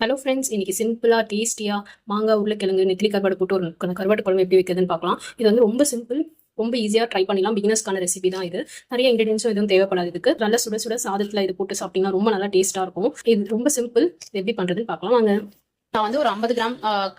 Hello friends, இன்னைக்கு சிம்பிளாக டேஸ்டியாக மாங்காய் உருளைக்கிழங்கு நெத்திலி கருவாடு போட்டு ஒரு கருவாட்டு குழம்பு எப்படி வைக்கிறதுன்னு பார்க்கலாம். இது வந்து ரொம்ப சிம்பிள், ரொம்ப ஈஸியாக ட்ரை பண்ணலாம். பிகினர்ஸ்க்கான ரெசிபி தான் இது. நிறைய இன்கிரீடியன்ஸும் எதுவும் தேவைப்படாது. இதுக்கு நல்ல சுட சுட சாதத்தில் இது போட்டு சாப்பிட்டீங்கன்னா ரொம்ப நல்லா டேஸ்ட்டாக இருக்கும். இது ரொம்ப சிம்பிள். எப்படி பண்ணுறதுன்னு பார்க்கலாம் வாங்க. நான் வந்து ஒரு 50 கிராம்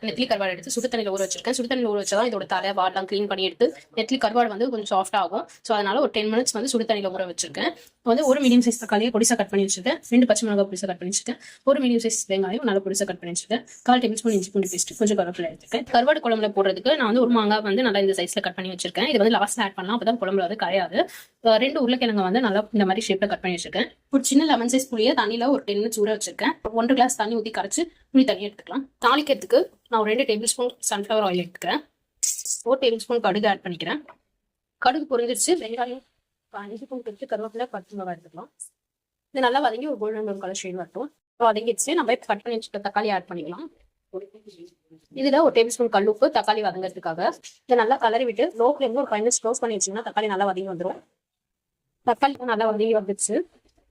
நெத்திலி கருவாடு எடுத்து சுடு தண்ணியில் ஊற வச்சிருக்கேன். சுடு தண்ணியில் ஊற வச்சா இதோட தலை வாடெல்லாம் க்ளீன் பண்ணி எடுத்து நெத்திலி கருவாடு வந்து கொஞ்சம் சாஃப்ட் ஆகும். ஸோ அதனால ஒரு 10 மினிட்ஸ் வந்து சுடு தண்ணியில் ஊற வச்சிருக்கேன். வந்து ஒரு மீடியம் சைஸ் தக்காளியை பொடிசா கட் பண்ணி வச்சிருக்கேன். 2 பச்சை மிளகாய் பொடிசா கட் பண்ணி வச்சிருக்கேன். ஒரு மீடியம் சைஸ் வெங்காயம் நல்லா பொடிசா கட் பண்ணி வச்சிருக்கேன். 1/4 டேபிள் ஸ்பூன் இஞ்சி பூண்டு பேஸ்ட், கொஞ்சம் கருவேப்பிலை எடுத்துருக்கேன். கருவாடு குழம்புல போடுறதுக்கு நான் வந்து ஒரு மாங்காய் வந்து நல்லா இந்த சைஸ்ல கட் பண்ணி வச்சிருக்கேன். இது வந்து லாஸ்ட்ல ஆட் பண்ணலாம், அப்பதான் குழம்புல வந்து கரையாது. 2 உருளைக்கிழங்கு வந்து நல்லா இந்த மாதிரி ஷேப்ல கட் பண்ணி வச்சிருக்கேன். ஒரு சின்ன லெமன் சைஸ் புளியை தண்ணியில ஒரு 10 மினிட்ஸ் ஊற வச்சிருக்கேன். 1 கிளாஸ் தண்ணி ஊற்றி கரைச்சு புளி தண்ணி எடுத்துக்கலாம். தாளிக்கிறதுக்கு நான் ஒரு 2 டேபிள் ஸ்பூன் சன்ஃப்ளவர் ஆயில் எடுத்துக்கிறேன். 1 டேபிள் ஸ்பூன் கடுகு ஆட் பண்ணிக்கிறேன். கடுகு பொரிஞ்சிருச்சு. வெங்காயம் 5 ஸ்பூன் எடுத்து கருவேப்பிலை பச்சை மிளகாய் எடுத்துக்கலாம். இது நல்லா வதங்கி ஒரு கோல்டன் ப்ரௌன் கலர் ஷேட் வரட்டும். வதங்கிடுச்சு. நம்ம கட் பண்ணி வச்சுக்க தக்காளி ஆட் பண்ணிக்கலாம். இதுல ஒரு டேபிள் ஸ்பூன் கல் உப்பு, தக்காளி வதங்கிறதுக்காக இதை நல்லா கலரி விட்டு லோ ஃப்ளேம்ல ஒரு 5 மினிட்ஸ் க்ளோஸ் பண்ணி வச்சிங்கன்னா தக்காளி நல்லா வதங்கி வந்துடும். தக்காளி நல்லா வதங்கி வந்துச்சு.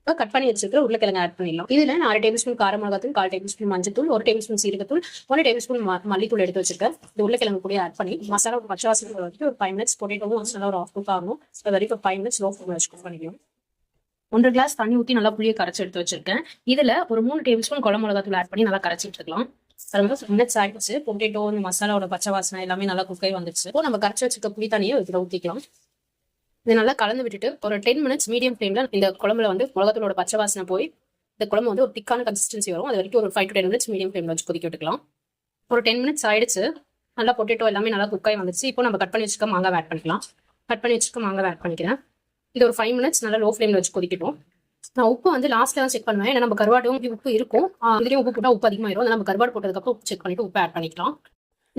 இப்போ கட் பண்ணி வச்சிருக்கிற உருளைக்கிழங்கு ஆட் பண்ணிடலாம். இதுல நான் 1/2 டேபிள் ஸ்பூன் கார மிளகாத்தூள், 1/4 டேபிள் ஸ்பூன் மஞ்சத்தூள், 1 டேபிள் ஸ்பூன் சீரகத்தூள், 1 டேபிள் ஸ்பூன் மல்லித்தூள் எடுத்து வச்சிருக்கேன். இந்த உருளைக்கிழங்கு கூட ஆட் பண்ணி மசாலா ஒரு பச்சை வாசனை வரைக்கும் ஒரு 5 மினிட்ஸ் பொட்டேட்டோவும் மசாலா ஒரு ஆஃப் குக் ஆகணும். அது வரைக்கும் 5 மினிட்ஸ் லோ ஃப்ளேம்ல வச்சு குக் பண்ணிக்கலாம். 1 கிளாஸ் தண்ணி ஊற்றி நல்லா புளியை கரைச்சி எடுத்து வச்சிருக்கேன். இதுல ஒரு 3 டேபிள் ஸ்பூன் குழம்பு மிளகாத்தூள் ஆட் பண்ணி நல்லா கரைச்சி எடுத்துக்கலாம். 5 மினிட்ஸ் ஆயிடுச்சு. பொட்டேட்டோ இந்த மசாலாவோட பச்சை வாசனை எல்லாமே நல்லா குக் ஆகி வந்துச்சு. இப்போ நம்ம கரைச்சி வச்சிருக்க புளி தண்ணியை இதுல ஊற்றிக்கலாம். இதை நல்லா கலந்து விட்டுட்டு ஒரு 10 மினிட்ஸ் மீடியம் ஃப்ளேம்ல இந்த குழம்புல வந்து மிளகாத்தூளோட பச்சை வாசனை போய் இந்த குழம்பு வந்து ஒரு திக்கான கன்சிஸ்டன்சி வரும். அது வரைக்கும் ஒரு 5 to 10 மினிட்ஸ் மீடியம் ஃப்ளேம்ல வச்சு கொதிக்க விட்டுக்கலாம். ஒரு 10 மினிட்ஸ் ஆயிடுச்சு. நல்லா பொட்டேட்டோ எல்லாமே நல்லா குக் ஆகி வந்துச்சு. இப்போ நம்ம கட் பண்ணி வச்சுக்க மாங்காய் ஆட் பண்ணிக்கலாம். கட் பண்ணி வச்சுக்க மாங்காய் ஆட் பண்ணிக்கிறேன். இது ஒரு 5 மினிட்ஸ் நல்லா லோ ஃப்ளேம்ல வச்சு கொதிக்கட்டும். நான் உப்பு வந்து லாஸ்ட்ல தான் செக் பண்ணுவேன். ஏன்னா நம்ம கருவாடும் உப்பு இருக்கும், இதுலயும் உப்பு போட்டால் உப்பு அதிகமாயிரும். நம்ம கருவாடு போட்டதுக்கப்புறம் உப்பு செக் பண்ணிட்டு உப்பு ஆட் பண்ணிக்கலாம்.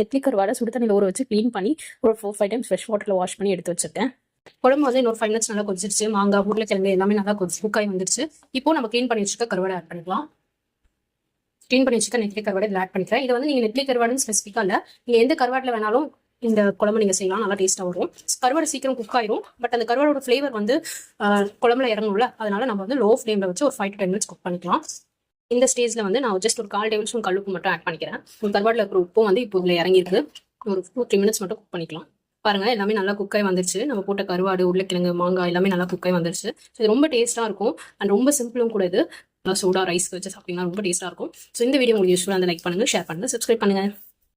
நெத்திலி கருவாடை சுடு தண்ணியில் ஊற வச்சு க்ளீன் பண்ணி ஒரு 4-5 டைம்ஸ் ஃப்ரெஷ் வாட்டர்ல வாஷ் பண்ணி எடுத்து வச்சிருக்கேன். குழம்பு வந்து இன்னொரு 5 மினிட்ஸ் நல்லா கொதிச்சிருச்சு. மாங்காய் உருளைக்கிழங்கு எல்லாமே நல்லா குக்காய் வந்துருச்சு. இப்போ நம்ம க்ளீன் பண்ணி வச்சுக்க கருவாடை ஆட் பண்ணிக்கலாம். க்ளீன் பண்ணி வச்சுக்க நெத்திலி கருவாடை இதில் ஆட் பண்ணிக்கிறேன். இது வந்து நீங்க நெத்திலி கருவாடுன்னு ஸ்பெசிஃபிக்கா இல்லை, நீங்க எந்த கருவாட்டில் வேணாலும் இந்த குழம்பு நீங்க செய்யலாம். நல்லா டேஸ்டா வரும். கருவாடு சீக்கிரம் குக் ஆயிரும். பட் அந்த கருவாடோட ஃபிளேவர் வந்து குழம்புல இறங்கும்ல, அதனால நம்ம வந்து லோ ஃப்ளேம்ல வச்சு ஒரு 5 to 10 மினிட்ஸ் குக் பண்ணிக்கலாம். இந்த ஸ்டேஜ்ல வந்து நான் ஜஸ்ட் ஒரு 1/4 டேபிள் ஸ்பூன் கல் உப்பு மட்டும் ஆட் பண்ணிக்கிறேன். ஒரு கருவாட்டில் இருக்கிற உப்பும் வந்து இப்போ இதில் இறங்கிருக்கு. ஒரு 2-3 மினிட்ஸ் மட்டும் குக் பண்ணிக்கலாம். பாருங்க, எல்லாமே நல்லா குக்காய் வந்துருச்சு. நம்ம போட்ட கருவாடு உருளைக்கிழங்கு மாங்காய் எல்லாமே நல்லா குக்காய் வந்துருச்சு. இது ரொம்ப டேஸ்டா இருக்கும் அண்ட் ரொம்ப சிம்பிளும் கூட. இது நல்லா சூடா ரைஸ் வச்சு சாப்பிட்டீங்கன்னா ரொம்ப டேஸ்டா இருக்கும். ஸோ இந்த வீடியோ உங்களுக்கு யூஸ்ஃபுல்லாக லைக் பண்ணுங்க, ஷேர் பண்ணுங்க, சப்ஸ்கிரைப் பண்ணுங்க.